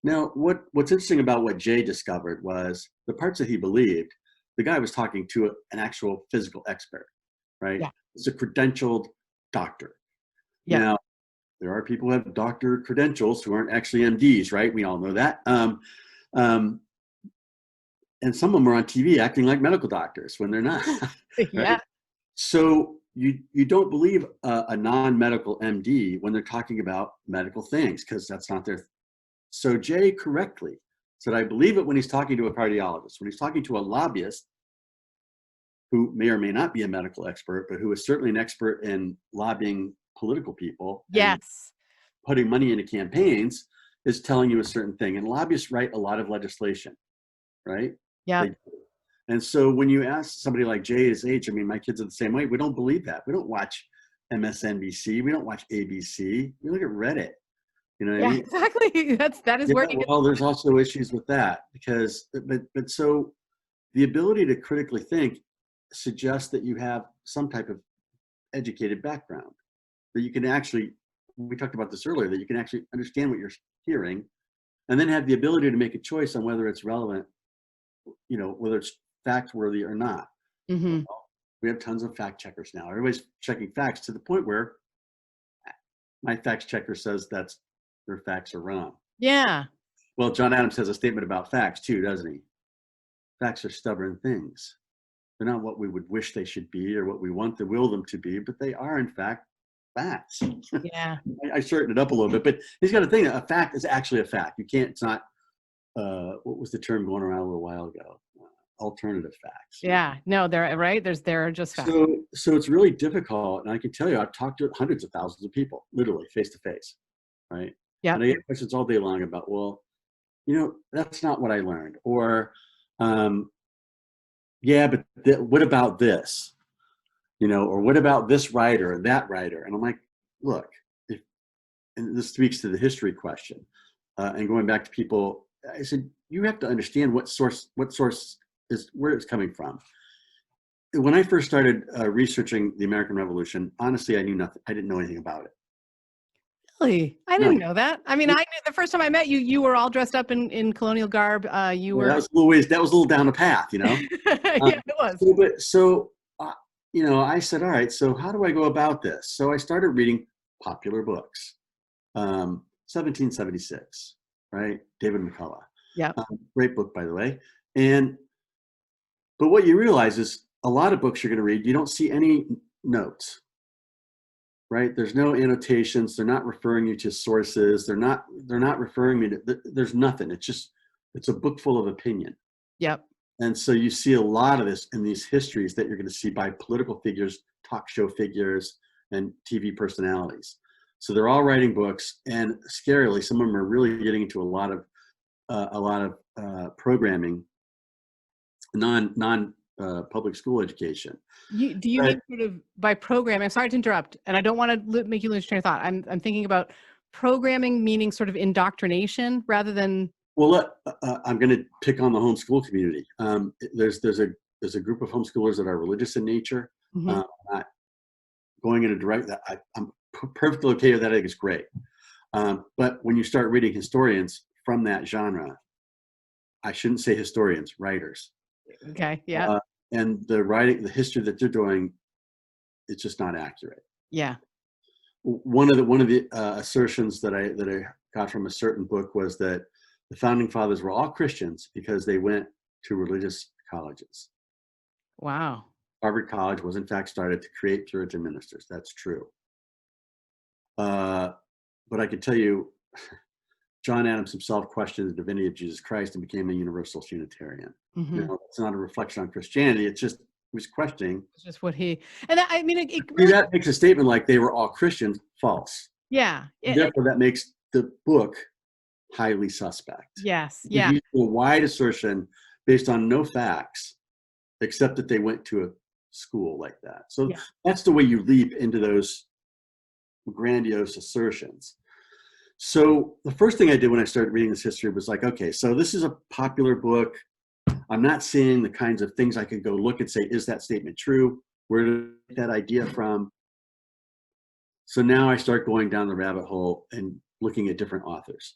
Now, what's interesting about what Jay discovered was the parts that he believed, the guy was talking to an actual physical expert, right? Yeah. It's a credentialed doctor. Yeah. Now, there are people who have doctor credentials who aren't actually MDs, right? We all know that. And some of them are on TV acting like medical doctors when they're not. Right? Yeah. So you don't believe a non-medical MD when they're talking about medical things because that's not their. So Jay correctly said, I believe it when he's talking to a cardiologist. When he's talking to a lobbyist who may or may not be a medical expert, but who is certainly an expert in lobbying political people. Yes. Putting money into campaigns is telling you a certain thing. And lobbyists write a lot of legislation, right? Yeah. And so when you ask somebody like Jay his age, I mean, my kids are the same way. We don't believe that. We don't watch MSNBC. We don't watch ABC. We look at Reddit. You know what I mean? Exactly. That is working. Well, there's also issues with that because, but so the ability to critically think suggests that you have some type of educated background, that you can actually, we talked about this earlier, that you can actually understand what you're hearing and then have the ability to make a choice on whether it's relevant, you know, whether it's fact worthy or not. Mm-hmm. Well, we have tons of fact checkers now. Everybody's checking facts to the point where my fact checker says that's their facts are wrong. Yeah. Well, John Adams has a statement about facts too, doesn't he? Facts are stubborn things. They're not what we would wish they should be or what we want to will them to be, but they are in fact facts. Yeah. I shortened it up a little bit, but he's got a thing that a fact is actually a fact. You can't, it's not, what was the term going around a little while ago? alternative facts. Yeah, no, they're right. There are just facts. So it's really difficult, and I can tell you, I've talked to hundreds of thousands of people, literally face to face, right? Yeah. And I get questions all day long about, well, that's not what I learned, or yeah, but what about this, or what about this writer and that writer? And I'm like, look, and this speaks to the history question, and going back to people, I said, you have to understand what source is, where it's coming from. When I first started researching the American Revolution, honestly, I knew nothing. I didn't know anything about it. Really? I didn't know that. I mean, I knew the first time I met you, you were all dressed up in colonial garb. You were. That was a little down the path, Yeah, it was. I said, all right, so how do I go about this? So I started reading popular books. 1776, right? David McCullough. Yeah. Great book, by the way. But what you realize is a lot of books you're going to read, you don't see any notes, right? There's no annotations. They're not referring you to sources. They're not referring me to, there's nothing. It's a book full of opinion. Yep. And so you see a lot of this in these histories that you're going to see by political figures, talk show figures, and TV personalities. So they're all writing books, and scarily, some of them are really getting into a lot of programming, non public school education. Do you mean sort of by programming? I'm sorry to interrupt, and I don't want to make you lose your train of thought. I'm thinking about programming, meaning sort of indoctrination rather than. Well, I'm going to pick on the homeschool community. There's a group of homeschoolers that are religious in nature. Mm-hmm. Not going in a direct. I'm perfectly okay with that. I think it's great. But when you start reading historians from that genre, I shouldn't say historians, writers. Okay. Yeah. And the history that they're doing, it's just not accurate. Yeah. One of the assertions that I got from a certain book was that the founding fathers were all Christians because they went to religious colleges. Wow. Harvard College was in fact started to create Puritan ministers. That's true. But I can tell you, John Adams himself questioned the divinity of Jesus Christ and became a Universalist Unitarian. Mm-hmm. It's not a reflection on Christianity. It's just he was questioning. It's just what he, and I mean, it really, that makes a statement like they were all Christians false. Yeah. Therefore, that makes the book highly suspect. Yes. Yeah. A wide assertion based on no facts, except that they went to a school like that. So that's the way you leap into those grandiose assertions. So the first thing I did when I started reading this history was like, okay, so this is a popular book. I'm not seeing the kinds of things I could go look and say, is that statement true? Where did I get that idea from? So now I start going down the rabbit hole and looking at different authors,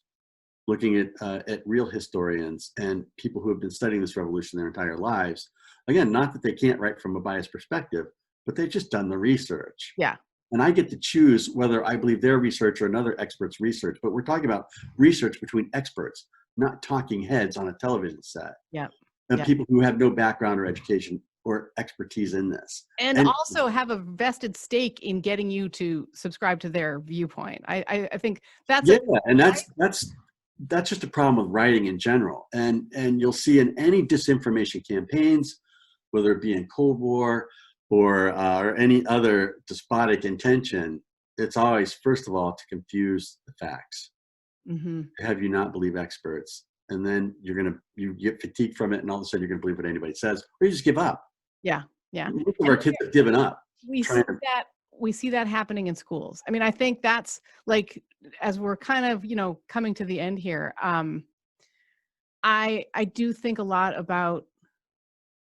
looking at real historians and people who have been studying this revolution their entire lives. Again, not that they can't write from a biased perspective, but they've just done the research. Yeah. And I get to choose whether I believe their research or another expert's research. But we're talking about research between experts, not talking heads on a television set. Yeah. And people who have no background or education or expertise in this. And also have a vested stake in getting you to subscribe to their viewpoint. I think that's and that's just a problem with writing in general. And you'll see in any disinformation campaigns, whether it be in Cold War or any other despotic intention, it's always, first of all, to confuse the facts. Mm-hmm. Have you not believe experts, and then you get fatigued from it, and all of a sudden you're going to believe what anybody says, or you just give up. Yeah. Most of our kids have given up. We see that happening in schools. I mean, I think that's like, as we're kind of coming to the end here. I do think a lot about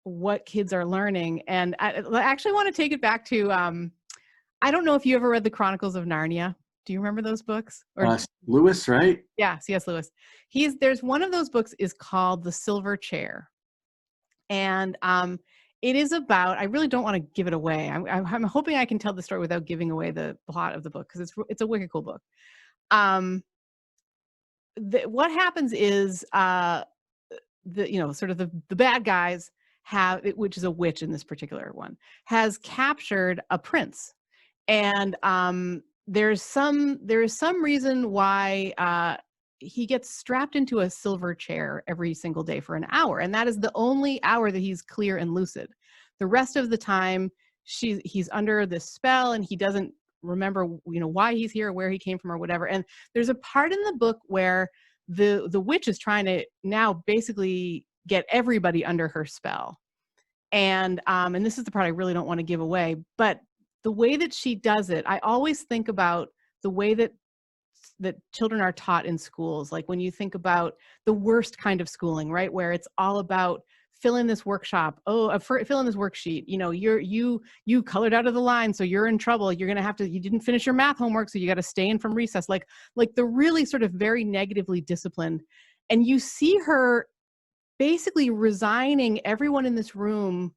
what kids are learning, and I actually want to take it back to I don't know if you ever read the Chronicles of Narnia. Do you remember those books? Or Lewis, right? Yeah, C.S. Lewis. There's one of those books is called The Silver Chair, and it is about. I really don't want to give it away. I'm hoping I can tell the story without giving away the plot of the book, because it's a wicked cool book. What happens is sort of the bad guys which is a witch in this particular one, has captured a prince, and there is some reason why he gets strapped into a silver chair every single day for an hour. And that is the only hour that he's clear and lucid. The rest of the time, he's under this spell and he doesn't remember, why he's here, or where he came from, or whatever. And there's a part in the book where the witch is trying to now basically get everybody under her spell. And this is the part I really don't want to give away, but the way that she does it, I always think about the way that children are taught in schools. Like when you think about the worst kind of schooling, right? Where it's all about fill in this workshop. Fill in this worksheet. You colored out of the line, so you're in trouble. You're going to have to, you didn't finish your math homework, so you got to stay in from recess. Like the really sort of very negatively disciplined. And you see her basically resigning everyone in this room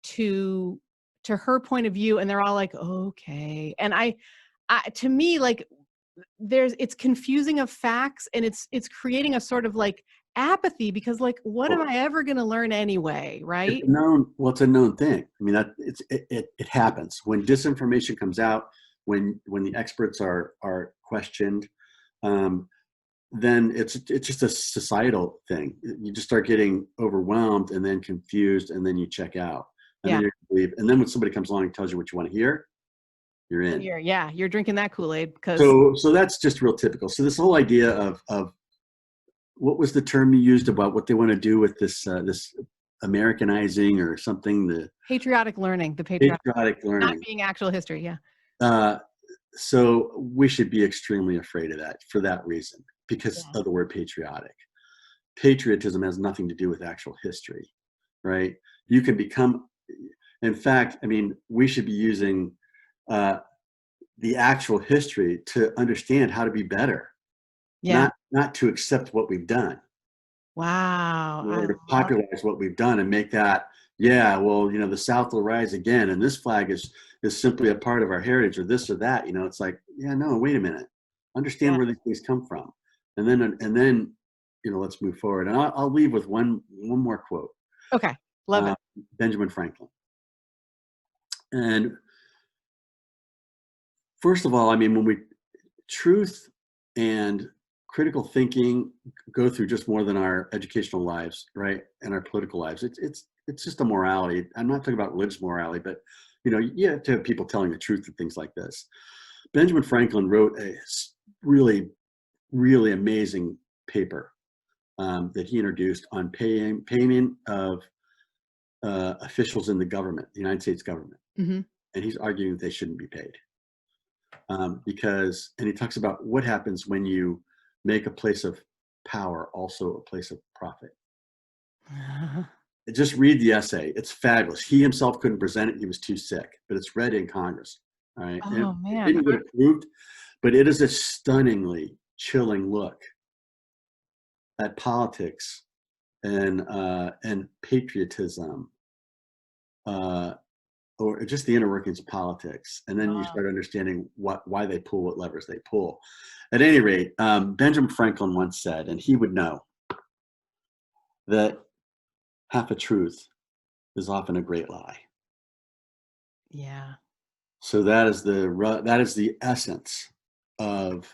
to her point of view. And they're all like, okay. And to me, like, it's confusing of facts, and it's creating a sort of like apathy, because like, what am I ever going to learn anyway? Right. It's a known thing. I mean, it happens when disinformation comes out, when the experts are questioned, then it's just a societal thing. You just start getting overwhelmed and then confused, and then you check out, and then you leave. And then when somebody comes along and tells you what you want to hear, you're in. You're drinking that Kool-Aid. So that's just real typical. So this whole idea of what was the term you used about what they want to do with this Americanizing or something? The patriotic learning. The patriotic learning, not being actual history. Yeah. So we should be extremely afraid of that for that reason, because of the word patriotic. Patriotism has nothing to do with actual history, right? You can become, in fact, I mean, we should be using the actual history to understand how to be better, not to accept what we've done. Wow. Or to popularize what we've done and make that, the South will rise again, and this flag is simply a part of our heritage, or this or that. It's like, no, wait a minute, understand where these things come from, and then let's move forward. And I'll leave with one more quote. Okay, love it. Benjamin Franklin. And first of all, I mean, when truth and critical thinking go through just more than our educational lives, right, and our political lives. It's just a morality. I'm not talking about religious morality, but you have to have people telling the truth and things like this. Benjamin Franklin wrote a really, really amazing paper that he introduced on payment of officials in the government, the United States government, and he's arguing that they shouldn't be paid. And he talks about what happens when you make a place of power also a place of profit. Just read the essay. It's fabulous. He himself couldn't present it. He was too sick, but it's read in Congress. All right. Oh, man. It didn't get approved, but it is a stunningly chilling look at politics and patriotism, or just the inner workings of politics. And then you start understanding why they pull what levers they pull. At any rate, Benjamin Franklin once said, and he would know, that half a truth is often a great lie. Yeah. So that is the essence of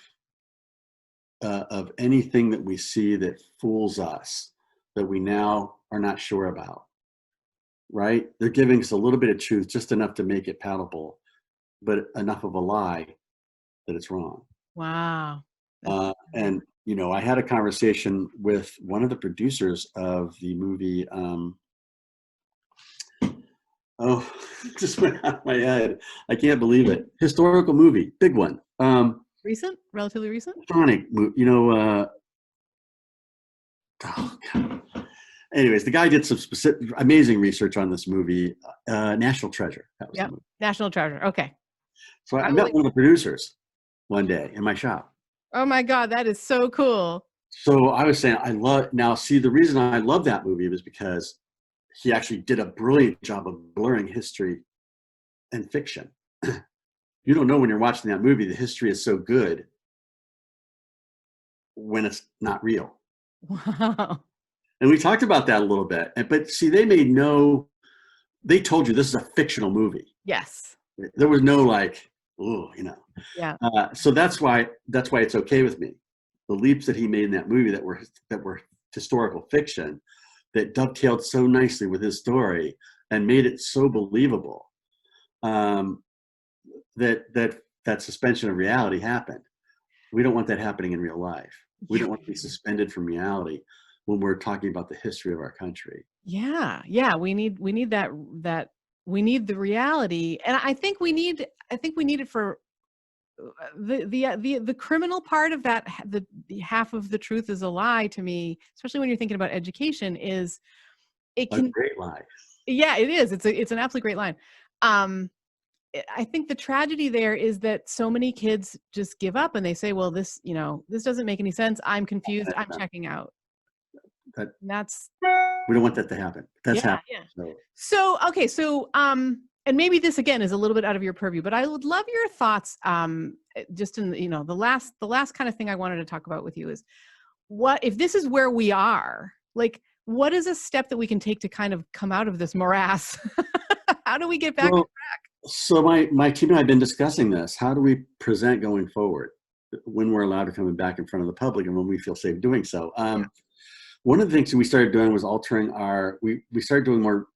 anything that we see that fools us, that we now are not sure about. Right? They're giving us a little bit of truth, just enough to make it palatable, but enough of a lie that it's wrong. Wow. And I had a conversation with one of the producers of the movie. Just went out of my head. I can't believe it. Historical movie, big one. Recent, relatively recent. Sonic, oh God. Anyways, the guy did some specific, amazing research on this movie, National Treasure. That was the movie. National Treasure. Okay. So I met one of the producers one day in my shop. Oh my God, that is so cool. So I was saying, the reason I love that movie was because he actually did a brilliant job of blurring history and fiction. You don't know when you're watching that movie, the history is so good when it's not real. Wow. And we talked about that a little bit. But see, they told you this is a fictional movie. Yes. There was no Yeah. So that's why it's okay with me. the leaps that he made in that movie that were historical fiction, that dovetailed so nicely with his story and made it so believable, that suspension of reality happened. We don't want that happening in real life. We don't want to be suspended from reality when we're talking about the history of our country. Yeah. We need that we need the reality. And I think we need it for the criminal part of that. The half of the truth is a lie, to me, especially when you're thinking about education, is it A can, great lie. yeah, it is. It's an absolutely great line. I think the tragedy there is that so many kids just give up and they say, well, this doesn't make any sense. I'm confused. I'm checking out. That, And that's, we don't want that to happen. That's happening. yeah. So, okay. So, and maybe this again is a little bit out of your purview, but I would love your thoughts. Just in, the last kind of thing I wanted to talk about with you is, what if this is where we are, like, what is a step that we can take to kind of come out of this morass? How do we get back on track? So my team and I have been discussing this. How do we present going forward when we're allowed to come back in front of the public and when we feel safe doing so? One of the things that we started doing was altering we started doing more,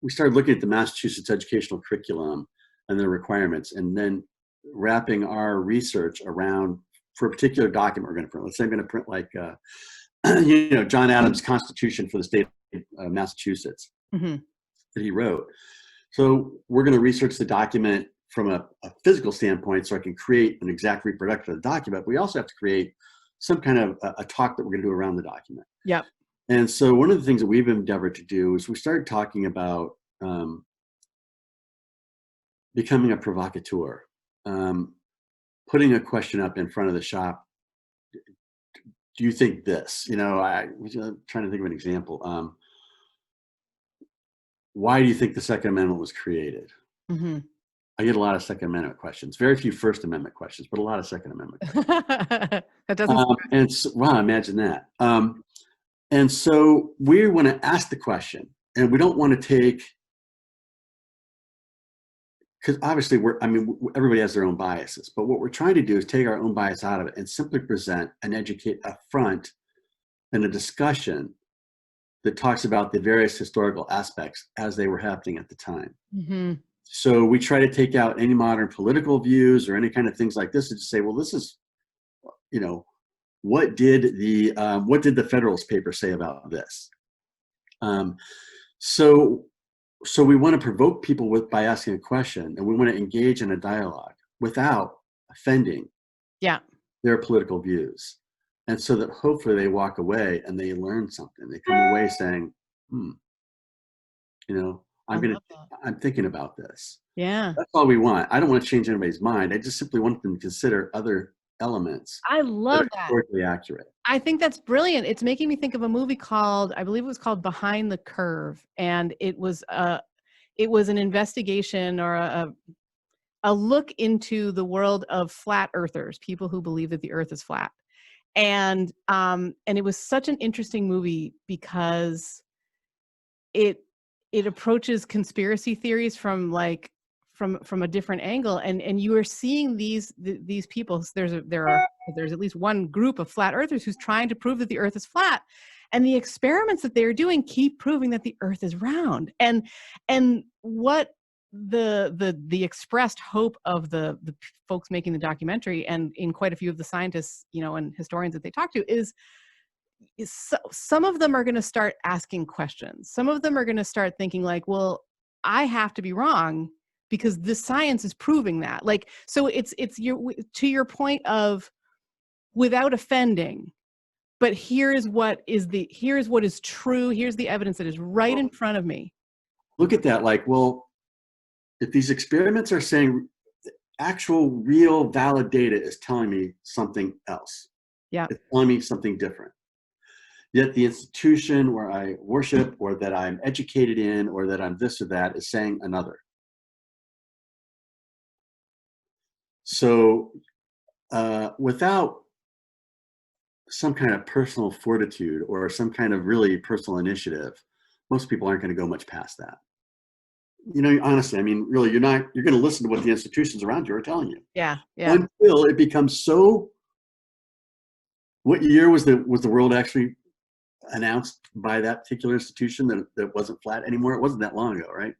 we started looking at the Massachusetts educational curriculum and the requirements, and then wrapping our research around, for a particular document we're going to print. Let's say I'm going to print like, John Adams' Constitution for the state of Massachusetts that he wrote. So we're going to research the document from a physical standpoint so I can create an exact reproduction of the document. We also have to create some kind of a talk that we're going to do around the document. Yep. And so one of the things that we've endeavored to do is we started talking about becoming a provocateur, putting a question up in front of the shop. Do you think this? I'm trying to think of an example. Why do you think the Second Amendment was created? I get a lot of Second Amendment questions. Very few First Amendment questions, but a lot of Second Amendment questions. That doesn't. And so, wow, imagine that. And so we want to ask the question, and we don't want to take, because obviously everybody has their own biases, but what we're trying to do is take our own bias out of it and simply present and educate up front in a discussion that talks about the various historical aspects as they were happening at the time. So we try to take out any modern political views or any kind of things like this and just say, well, this is, what did the Federalist Papers say about this? So we want to provoke people by asking a question, and we want to engage in a dialogue without offending their political views. And so that hopefully they walk away and they learn something. They come away saying, I'm thinking about this. Yeah. That's all we want. I don't want to change anybody's mind. I just simply want them to consider other elements. I love that. Historically accurate. I think that's brilliant. It's making me think of a movie called, I believe it was called Behind the Curve. And it was an investigation or a look into the world of flat earthers, people who believe that the earth is flat. And it was such an interesting movie because it approaches conspiracy theories from a different angle, and you are seeing these people. There's at least one group of flat earthers who's trying to prove that the earth is flat, and the experiments that they're doing keep proving that the earth is round. And what the expressed hope of the folks making the documentary, and in quite a few of the scientists, and historians that they talk to, is some of them are going to start asking questions. Some of them are going to start thinking like, well, I have to be wrong because the science is proving that. Like, so it's to your point of, without offending, but here's what is true. Here's the evidence that is right in front of me. Look at that. Like, well, if these experiments are saying actual, real, valid data is telling me something else. Yeah. It's telling me something different. Yet the institution where I worship, or that I'm educated in, or that I'm this or that, is saying another. So without some kind of personal fortitude or some kind of really personal initiative, most people aren't going to go much past that. Honestly, really, you're going to listen to what the institutions around you are telling you. Yeah. Until it becomes so What year was the world actually announced by that particular institution that wasn't flat anymore? It wasn't that long ago, right?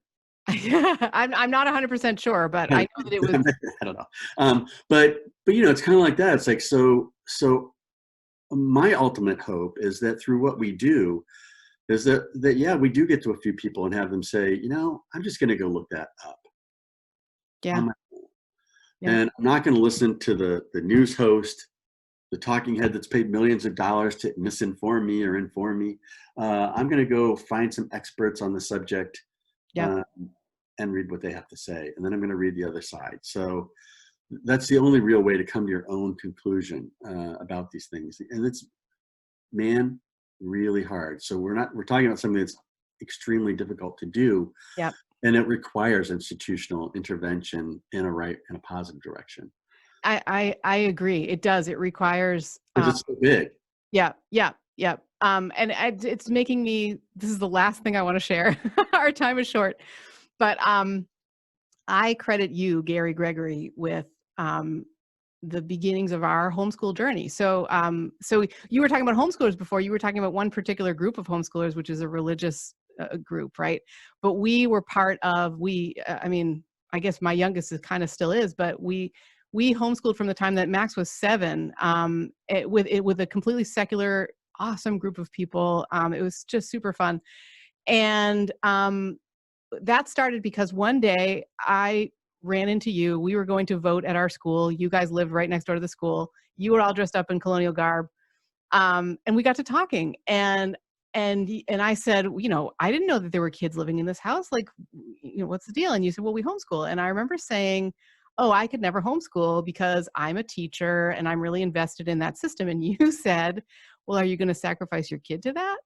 I'm not 100% sure, but I know that it was. I don't know. But it's kind of like that. It's like, so my ultimate hope is that through what we do is that yeah, we do get to a few people and have them say, I'm just going to go look that up. Yeah. Yeah. And I'm not going to listen to the news host, the talking head that's paid millions of dollars to misinform me or inform me. I'm going to go find some experts on the subject. Yeah. And read what they have to say. And then I'm going to read the other side. So that's the only real way to come to your own conclusion about these things. And it's, man, really hard. So we're talking about something that's extremely difficult to do. Yeah. And it requires institutional intervention in a positive direction. I agree. It does. It requires. Because it's so big. Yeah. And it's making me, this is the last thing I want to share. Our time is short. But I credit you, Gary Gregory, with the beginnings of our homeschool journey. So you were talking about homeschoolers before. You were talking about one particular group of homeschoolers, which is a religious group, right? But we were part of, I guess my youngest kind of still is, but we homeschooled from the time that Max was 7, with a completely secular, awesome group of people. It was just super fun. And that started because one day I ran into you. We were going to vote at our school. You guys lived right next door to the school. You were all dressed up in colonial garb. And we got to talking, and I said, I didn't know that there were kids living in this house. Like, what's the deal? And you said, well, we homeschool. And I remember saying, oh, I could never homeschool because I'm a teacher and I'm really invested in that system. And you said, well, are you going to sacrifice your kid to that?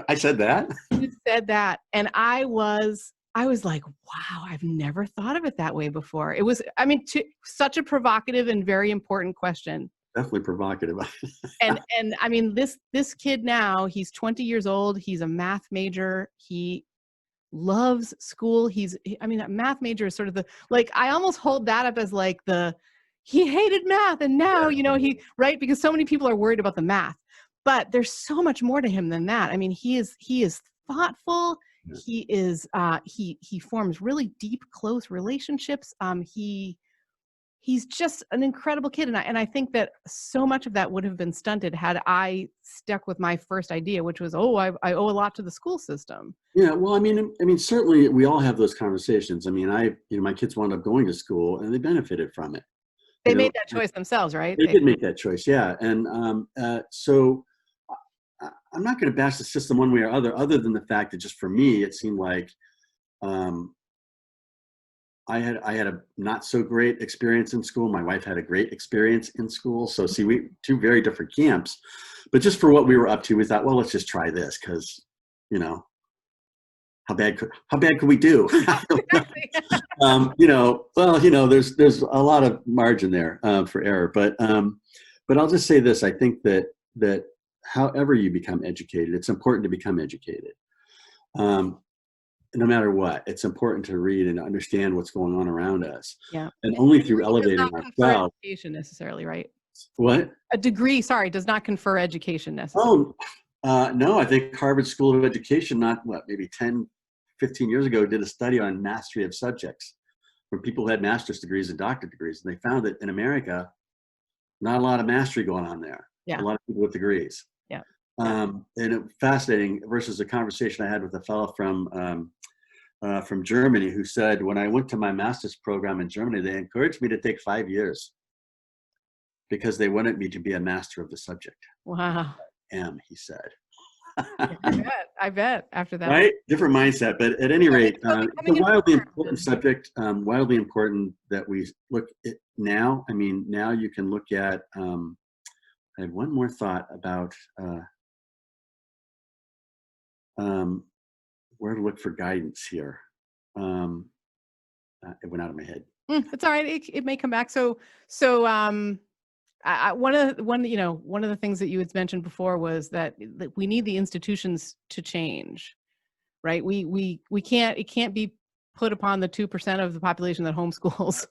I said that? You said that. And I was like, wow, I've never thought of it that way before. It was, such a provocative and very important question. Definitely provocative. and I mean, this kid now, he's 20 years old. He's a math major. He loves school. A math major is sort of I almost hold that up as like he hated math. And now, right? Because so many people are worried about the math. But there's so much more to him than that. I mean, he is thoughtful. Yeah. He is he forms really deep, close relationships. He's just an incredible kid, and I think that so much of that would have been stunted had I stuck with my first idea, which was, I owe a lot to the school system. Yeah, well, I mean, certainly we all have those conversations. I mean, my kids wound up going to school, and they benefited from it. They made that choice themselves, right? They did make that choice, yeah. And so I'm not going to bash the system one way or other than the fact that just for me, it seemed like I had a not so great experience in school. My wife had a great experience in school. So see, we two very different camps, but just for what we were up to, we thought, well, let's just try this because, how bad could we do? There's a lot of margin there for error, but I'll just say this. I think that however you become educated, it's important to become educated. No matter what, it's important to read and understand what's going on around us. Yeah. And only through elevating ourselves. Education necessarily, right? What? A degree, does not confer education necessarily. No, I think Harvard School of Education, maybe 10, 15 years ago, did a study on mastery of subjects where people who had master's degrees and doctorate degrees. And they found that in America, not a lot of mastery going on there. Yeah. A lot of people with degrees. Yeah. And it was fascinating versus a conversation I had with a fellow from Germany who said, when I went to my master's program in Germany, they encouraged me to take 5 years because they wanted me to be a master of the subject. Wow. He said. I bet after that. Right? Different mindset. But at any rate, it's a wildly important subject, wildly important that we look at now. I mean, now you can look at, I had one more thought about where to look for guidance here. It went out of my head. It's all right. It may come back. So one of the things that you had mentioned before was that we need the institutions to change, right? It can't be put upon the 2% of the population that homeschools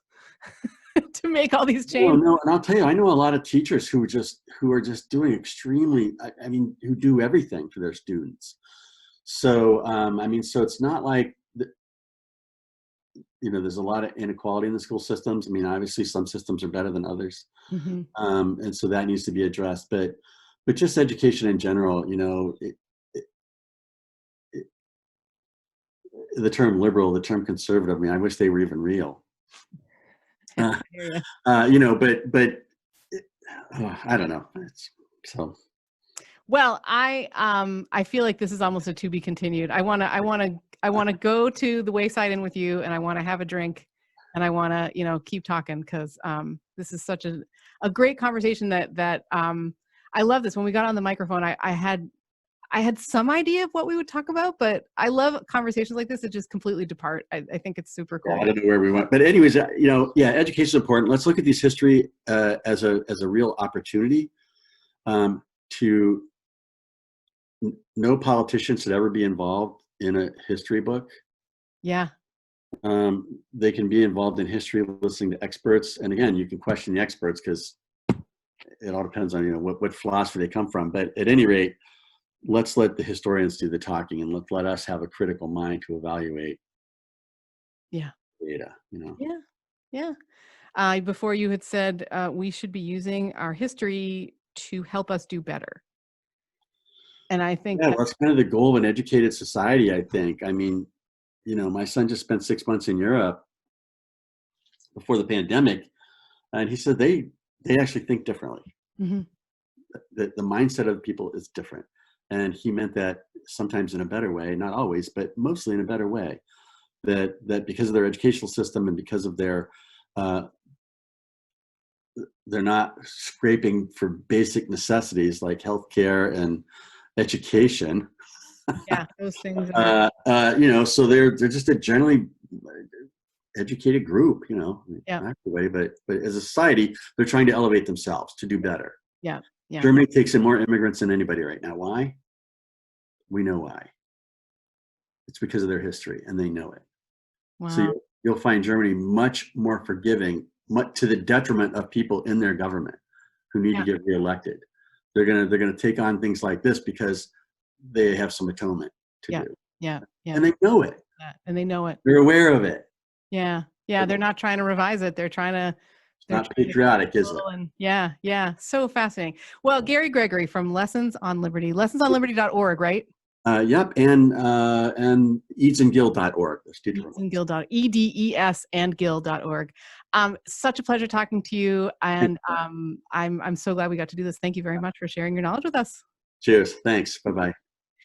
to make all these No, changes. no, and I'll tell you, I know a lot of teachers who are just doing extremely, I mean, who do everything for their students. So, I mean, so it's not like, there's a lot of inequality in the school systems. I mean, obviously some systems are better than others. Mm-hmm. And so that needs to be addressed, but just education in general, the term liberal, the term conservative, I mean, I wish they were even real. I hear you. But I don't know. So. Well, I feel like this is almost a to be continued. I want to go to the Wayside Inn with you, and I want to have a drink, and I want to, keep talking, because this is such a great conversation that I love this. When we got on the microphone, I had some idea of what we would talk about, but I love conversations like this that just completely depart. I think it's super cool. Yeah, I don't know where we went, but anyways, education is important. Let's look at these history as a real opportunity. No politician should ever be involved in a history book. Yeah. They can be involved in history listening to experts, and again, you can question the experts because it all depends on what philosophy they come from. But at any rate, let's let the historians do the talking, and let us have a critical mind to evaluate. Yeah. Data. Yeah. Before you had said we should be using our history to help us do better. And I think that's kind of the goal of an educated society, I think. I mean, my son just spent 6 months in Europe before the pandemic, and he said they actually think differently. Mm-hmm. The mindset of people is different, and he meant that sometimes in a better way, not always, but mostly in a better way. That because of their educational system and because of their they're not scraping for basic necessities like healthcare and education. Yeah, those things. So they're just a generally educated group, Yeah. not the way, but as a society, they're trying to elevate themselves to do better. Yeah. Germany takes in more immigrants than anybody right now. Why? We know why. It's because of their history, and they know it. Wow. So you'll find Germany much more forgiving, much to the detriment of people in their government who need to get reelected. They're gonna take on things like this because they have some atonement to do. Yeah. And they know it. Yeah, and they know it. They're aware of it. Yeah. They're not trying to revise it. They're trying to. Not patriotic, is it? And yeah. So fascinating. Well, Gary Gregory from Lessons on Liberty, lessonsonliberty.org, right? Yep, and edsandgill.org. edsandgill.org. Such a pleasure talking to you, and I'm so glad we got to do this. Thank you very much for sharing your knowledge with us. Cheers. Thanks. Bye-bye.